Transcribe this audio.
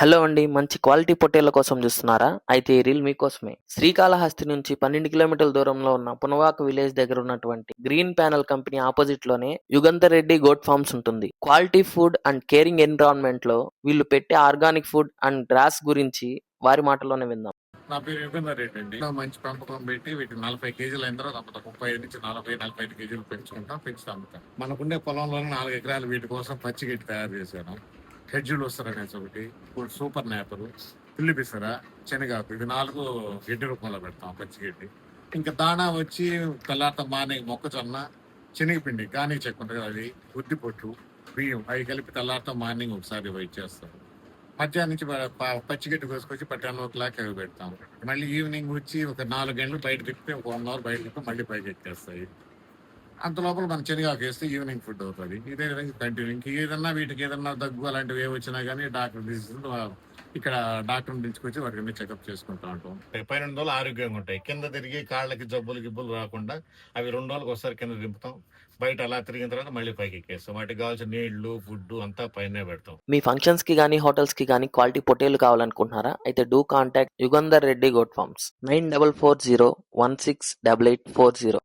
Hello అండి. మంచి quality పొట్టేళ్ల కోసం చూస్తున్నారా? అయితే ఈ రీల్ మీకోసమే. శ్రీకాళహస్తి నుంచి 12 కిలోమీటర్ల దూరంలో ఉన్న పునవాక విలేజ్ దగ్గర ఉన్నటువంటి గ్రీన్ ప్యానెల్ కంపెనీ ఆపోజిట్ లోనే యుగంధర్ రెడ్డి గోట్ ఫార్మ్స్ ఉంటుంది. Quality food and caring environment లో వీళ్ళు పెట్టే ఆర్గానిక్ ఫుడ్ అండ్ గ్రాస్ గురించి వారి మాటల్లోనే విందాం. నా పేరు యుగంధర్ రెడ్డి అండి. మంచి పెంపకం పెట్టి వీటికి 40 కేజీలు అయిన తర్వాత 35 నుంచి 40-45 కేజీలు పెంచుతాం. మనకుండే పొలంలోనే 4 ఎకరాలు వీటి కోసం పచ్చి గడ్డి తయారు చేశాను. హెడ్జులు వస్తారనేసి ఒకటి, ఇప్పుడు సూపర్ నేపరు, పిల్లి పిసర, శనగాకు, ఇది 4 గడ్డి రూపంలో పెడతాం పచ్చి గడ్డి. ఇంకా దాణా వచ్చి తెల్లారితో మార్నింగ్ మొక్కజొన్న, శనగపిండి, గానీ చెక్క ఉంటుంది కదా, అది ఉద్దిపొట్టు, బియ్యం అవి కలిపి తెల్లారితో మార్నింగ్ ఒకసారి వెయిట్ చేస్తాం. మధ్యాహ్నం నుంచి పచ్చిగడ్డి కోసుకొచ్చి 10:00 అవి పెడతాం. మళ్ళీ ఈవినింగ్ వచ్చి ఒక 4 గంటలు బయట తిప్పితే ఒక 1 అవర్ బయట తిప్పి మళ్ళీ పైకి ఎక్కేస్తాయి. అంత లోపల మనం శనగాకు వేస్తే ఈవినింగ్ ఫుడ్ అవుతుంది. ఇదే విధంగా కంటిన్యూ. ఇంక వీటికి ఏదన్నా దగ్గు అలాంటివి ఏ వచ్చినా కానీ ఇక్కడ డాక్టర్ పిలుచుకొచ్చి వాటిని చెకప్ చేసుకుంటా ఉంటాం. పై 2 రోజులు ఆరోగ్యంగా ఉంటాయి. కింద తిరిగి కాళ్ళకి గిబ్బులు రాకుండా అవి 2 రోజులకు ఒకసారి కింద దింపుతాం. బయట అలా తిరిగిన తర్వాత మళ్ళీ పైకి ఎక్కేస్తాం. వాటికి కావాల్సిన నీళ్లు, ఫుడ్ అంతా పైన పెడతాం. మీ ఫంక్షన్స్ కి గానీ, హోటల్స్ కి గానీ క్వాలిటీ పొట్టేళ్లు కావాలనుకుంటున్నారా? అయితే do contact Yugandhar Reddy goat farms 9440168840.